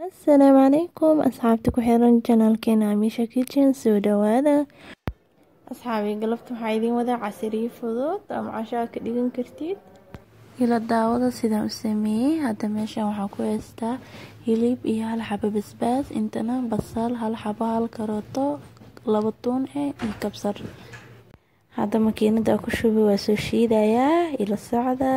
Asalaamu calaykum asxaabta ku xiran janaalkeena Amisha Kitchen soo dhawaada asxaabi galabta waxaa idin wadaa casriyo fudud ama casho ka dhigan kartid ila daawada sidaan u sameeyay hadda meeshan waxaan ku haystaa hilib iyo hal xabo basbaas intana basal hal xabo hal karooto laba tuun iyo kabsar hadda makiinada ku shubi waa soo shiidayaa ila socda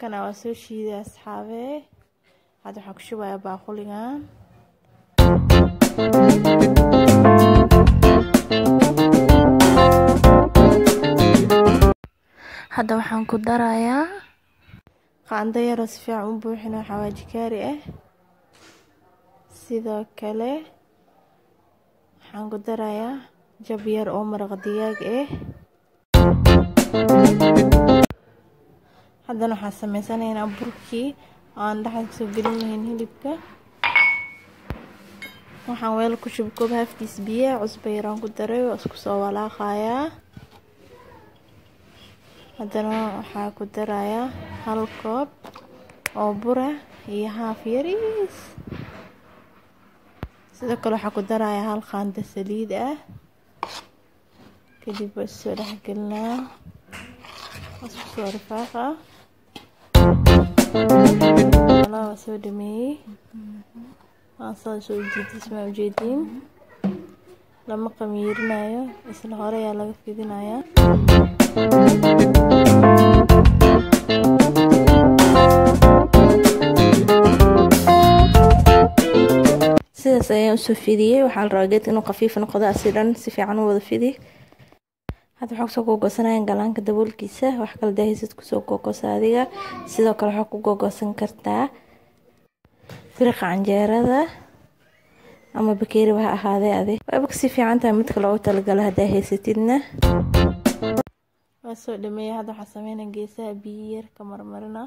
kana waa soo shiiday asxaabe hadda waxaan ku shubayaa baaquligan hadda waxaan ku darayaa qaando yar oo si fiican u buuxino xawaaji kaari ah sidoo kale waxaan ku darayaa jab yar oo maraq digaag ah haddana waxaan sameysanaynaa burkii aan dhaxal soo gelin lahayn hilibka waxaan weel ku shubay koob hafkiis biyo cusbo yaraan ku daray oo isku soo walaaqayaa haddana waxaa ku darayaa hal koob oo bura iyo haaf yariis sidoo kale waxaa ku darayaa hal qaando saliid ah kadib waa soo dhexgelinaa isku soo rifaaqa waa soo dhameeyey soo jeedisma ujeediin lama qamiirinayo isla hore ayaa laga fidinayaa sidaas ayaan usoo fidiyey waxaa la rabaa geedka inuu khafiif noqdo asi dhan si fiican u wada fidi hadda waxaa kusoo googoosanayaan galaanka daboolkiisa wax kala daahaysid kusoo googoosa adiga sidoo kale waxaa ku googoosan kartaa firiqa canjeerada ama bakeeri waxa ahaadee adig waaba si fiican tahay midka loogu talagalo haddaa haysatidna waa soo dhameeyay hadda waxaa sameynaa geesaha biyo yar ka marmarina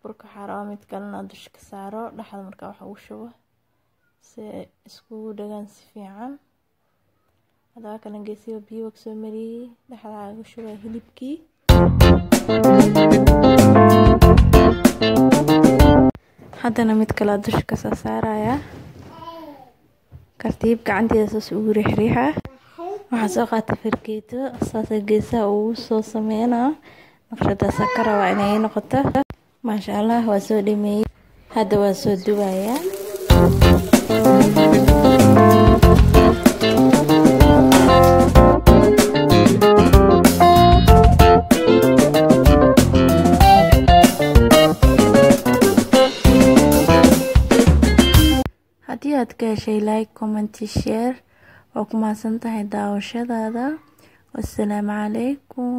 burka xaarawa mid kalena dusha ka saaro dhaxda markaa waxa ugu shubo si iskugu dhagaan si fiican هذا كان جيسي وبيو كسومري دحل على شوية هلبكي هذا أنا متكلا دش كساسارايا كرتيب كعندي أساس وريح ريحة وحساقة تفركيتو أساس جيسا وصوص مينا نقشة سكر وعيني نقطة ما شاء الله وسودي مي هذا وسود دوايا haddii aad ka heshay like comment share waa ku mahadsantahay daawashadaada wassalaamu calaykum